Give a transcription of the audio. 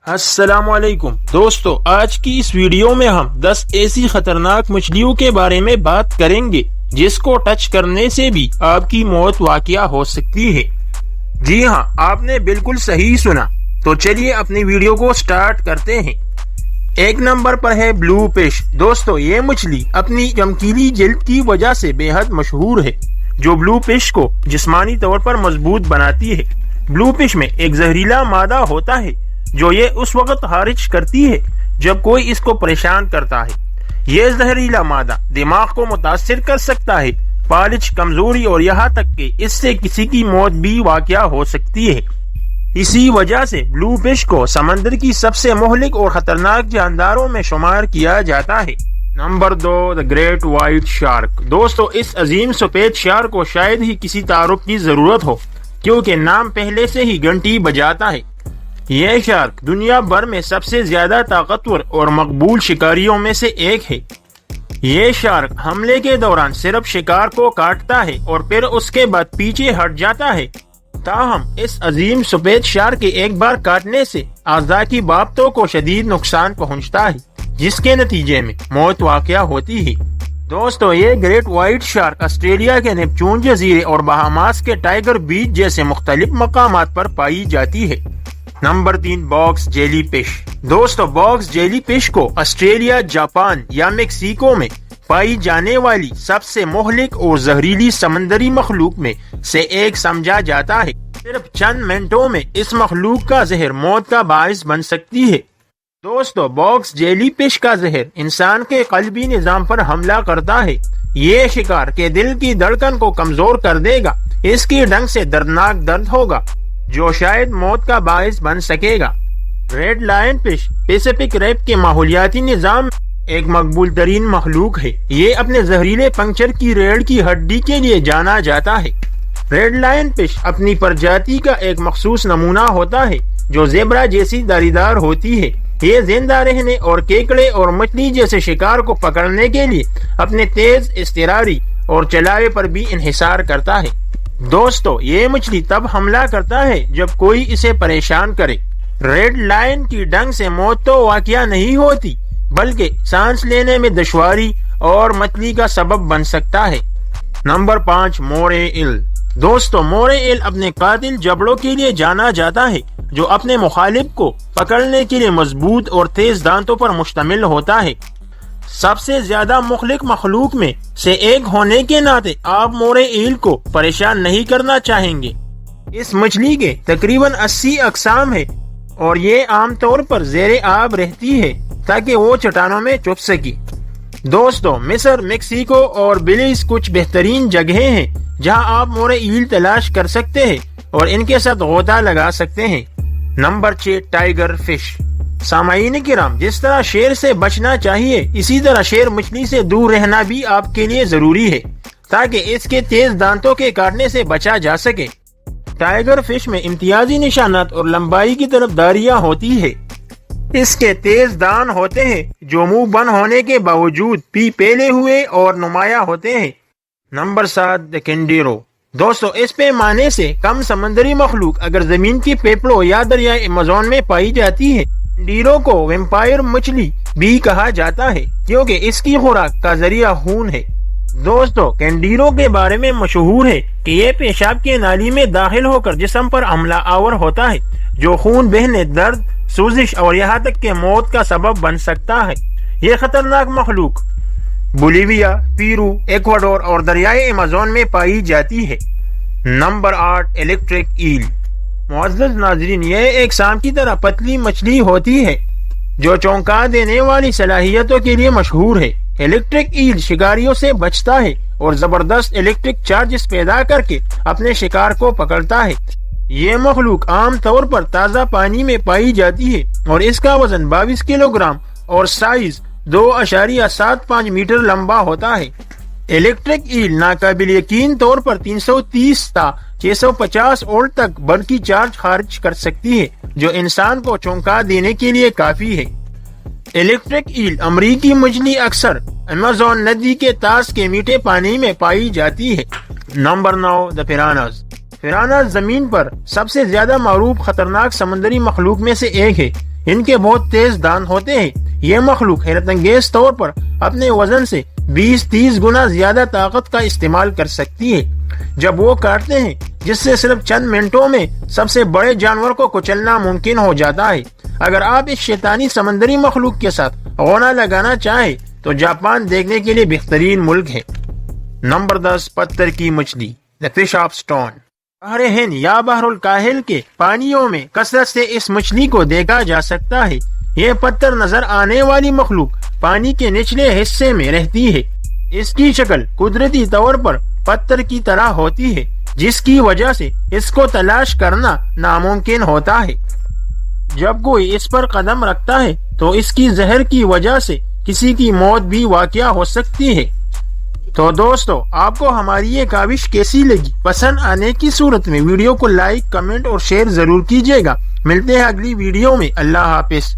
السلام علیکم دوستو، آج کی اس ویڈیو میں ہم 10 ایسی خطرناک مچھلیوں کے بارے میں بات کریں گے جس کو ٹچ کرنے سے بھی آپ کی موت واقع ہو سکتی ہے۔ جی ہاں، آپ نے بالکل صحیح سنا۔ تو چلیے اپنی ویڈیو کو سٹارٹ کرتے ہیں۔ ایک نمبر پر ہے بلو فش۔ دوستو، یہ مچھلی اپنی چمکیلی جلد کی وجہ سے بے حد مشہور ہے، جو بلو فش کو جسمانی طور پر مضبوط بناتی ہے۔ بلو فش میں ایک زہریلا مادہ ہوتا ہے جو یہ اس وقت خارج کرتی ہے جب کوئی اس کو پریشان کرتا ہے۔ یہ زہریلا مادہ دماغ کو متاثر کر سکتا ہے، فالج، کمزوری اور یہاں تک کہ اس سے کسی کی موت بھی واقع ہو سکتی ہے۔ اسی وجہ سے بلو فش کو سمندر کی سب سے مہلک اور خطرناک جانداروں میں شمار کیا جاتا ہے۔ Number 2، the great white shark. دوستو، اس عظیم سفید شارک کو شاید ہی کسی تعارف کی ضرورت ہو، کیونکہ نام پہلے سے ہی گھنٹی بجاتا ہے۔ یہ شارک دنیا بھر میں سب سے زیادہ طاقتور اور مقبول شکاریوں میں سے ایک ہے۔ یہ شارک حملے کے دوران صرف شکار کو کاٹتا ہے اور پھر اس کے بعد پیچھے ہٹ جاتا ہے۔ تاہم اس عظیم سفید شارک کے ایک بار کاٹنے سے اعضاء کی بابتوں کو شدید نقصان پہنچتا ہے، جس کے نتیجے میں موت واقع ہوتی ہے۔ دوستو، یہ گریٹ وائٹ شارک آسٹریلیا کے نیپچون جزیرے اور بہاماس کے ٹائیگر بیچ جیسے مختلف مقامات پر پائی جاتی ہے۔ Number 3، box jelly fish. دوستو، باکس جیلی فش کو آسٹریلیا، جاپان یا میکسیکو میں پائی جانے والی سب سے مہلک اور زہریلی سمندری مخلوق میں سے ایک سمجھا جاتا ہے۔ صرف چند منٹوں میں اس مخلوق کا زہر موت کا باعث بن سکتی ہے۔ دوستو، باکس جیلی فش کا زہر انسان کے قلبی نظام پر حملہ کرتا ہے۔ یہ شکار کے دل کی دھڑکن کو کمزور کر دے گا۔ اس کی ڈنک سے دردناک درد ہوگا جو شاید موت کا باعث بن سکے گا۔ Red lion fish Pacific reef کے ماحولیاتی نظام ایک مقبول ترین مخلوق ہے۔ یہ اپنے زہریلے پنکچر کی ریڑھ کی ہڈی کے لیے جانا جاتا ہے۔ ریڈ لائن فش اپنی پرجاتی کا ایک مخصوص نمونہ ہوتا ہے جو زیبرا جیسی دھاری دار ہوتی ہے۔ یہ زندہ رہنے اور کیکڑے اور مچھلی جیسے شکار کو پکڑنے کے لیے اپنے تیز اضطراری اور چلاوے پر بھی انحصار کرتا ہے۔ دوستو، یہ مچھلی تب حملہ کرتا ہے جب کوئی اسے پریشان کرے۔ ریڈ لائن کی ڈنک سے موت تو واقع نہیں ہوتی، بلکہ سانس لینے میں دشواری اور مچھلی کا سبب بن سکتا ہے۔ Number 5، moray eel. دوستو، مورے ایل اپنے قاتل جبڑوں کے لیے جانا جاتا ہے، جو اپنے مخالف کو پکڑنے کے لیے مضبوط اور تیز دانتوں پر مشتمل ہوتا ہے۔ سب سے زیادہ مخلق مخلوق میں سے ایک ہونے کے ناطے آپ مورے ایل کو پریشان نہیں کرنا چاہیں گے۔ اس مچھلی کے تقریباً 80 اقسام ہیں اور یہ عام طور پر زیر آب رہتی ہے تاکہ وہ چٹانوں میں چھپ سکے۔ دوستو، مصر، میکسیکو اور بیلیز کچھ بہترین جگہیں ہیں جہاں آپ مورے ایل تلاش کر سکتے ہیں اور ان کے ساتھ غوطہ لگا سکتے ہیں۔ Number 6، tiger fish. سامعین کرام، جس طرح شیر سے بچنا چاہیے، اسی طرح شیر مچھلی سے دور رہنا بھی آپ کے لیے ضروری ہے تاکہ اس کے تیز دانتوں کے کاٹنے سے بچا جا سکے۔ ٹائیگر فش میں امتیازی نشانات اور لمبائی کی طرفداریاں ہوتی ہے۔ اس کے تیز دان ہوتے ہیں جو منہ بند ہونے کے باوجود بھی پھیلے ہوئے اور نمایاں ہوتے ہیں۔ نمبر 7، دا کینڈیرو۔ دوستو، اس پیمانے سے کم سمندری مخلوق اگر زمین کی پیپڑوں یا دریائے ایمیزون میں پائی جاتی ہے۔ کینڈیرو کو ویمپائر مچھلی بھی کہا جاتا ہے کیونکہ اس کی خوراک کا ذریعہ خون ہے۔ دوستو، کینڈیرو کے بارے میں مشہور ہے کہ یہ پیشاب کے نالی میں داخل ہو کر جسم پر حملہ آور ہوتا ہے، جو خون بہنے، درد، سوزش اور یہاں تک کہ موت کا سبب بن سکتا ہے۔ یہ خطرناک مخلوق بولیویا، پیرو، ایکواڈور اور دریائے ایمیزون میں پائی جاتی ہے۔ Number 8، electric L. معزز ناظرین، یہ ایک سانپ کی طرح پتلی مچھلی ہوتی ہے جو چونکا دینے والی صلاحیتوں کے لیے مشہور ہے۔ الیکٹرک ایل شکاریوں سے بچتا ہے اور زبردست الیکٹرک چارجز پیدا کر کے اپنے شکار کو پکڑتا ہے۔ یہ مخلوق عام طور پر تازہ پانی میں پائی جاتی ہے اور اس کا وزن 22 کلو گرام اور سائز 2.75 میٹر لمبا ہوتا ہے۔ الیکٹرک ایل ناقابل یقین طور پر 330 تا 650 وولٹ تک برقی چارج خارج کر سکتی ہے، جو انسان کو چونکا دینے کے لیے کافی ہے۔ الیکٹرک ایل امریکی مچھلی اکثر ایمیزون ندی کے طاس کے میٹھے پانی میں پائی جاتی ہے۔ نمبر 9، دا پیراناز۔ پیراناز زمین پر سب سے زیادہ معروف خطرناک سمندری مخلوق میں سے ایک ہے۔ ان کے بہت تیز دانت ہوتے ہیں۔ یہ مخلوق حیرت انگیز طور پر اپنے وزن سے 20-30 گنا زیادہ طاقت کا استعمال کر سکتی ہے جب وہ کاٹتے ہیں، جس سے صرف چند منٹوں میں سب سے بڑے جانور کو کچلنا ممکن ہو جاتا ہے۔ اگر آپ اس شیطانی سمندری مخلوق کے ساتھ غوطہ لگانا چاہیں تو جاپان دیکھنے کے لیے بہترین ملک ہے۔ نمبر 10، پتھر کی مچھلی، The Fish of Stone۔ بحر ہند یا بحر الکاہل کے پانیوں میں کثرت سے اس مچھلی کو دیکھا جا سکتا ہے۔ یہ پتھر نظر آنے والی مخلوق پانی کے نچلے حصے میں رہتی ہے۔ اس کی شکل قدرتی طور پر پتھر کی طرح ہوتی ہے، جس کی وجہ سے اس کو تلاش کرنا ناممکن ہوتا ہے۔ جب کوئی اس پر قدم رکھتا ہے تو اس کی زہر کی وجہ سے کسی کی موت بھی واقع ہو سکتی ہے۔ تو دوستو، آپ کو ہماری یہ کاوش کیسی لگی؟ پسند آنے کی صورت میں ویڈیو کو لائک، کمنٹ اور شیئر ضرور کیجیے گا۔ ملتے ہیں اگلی ویڈیو میں۔ اللہ حافظ۔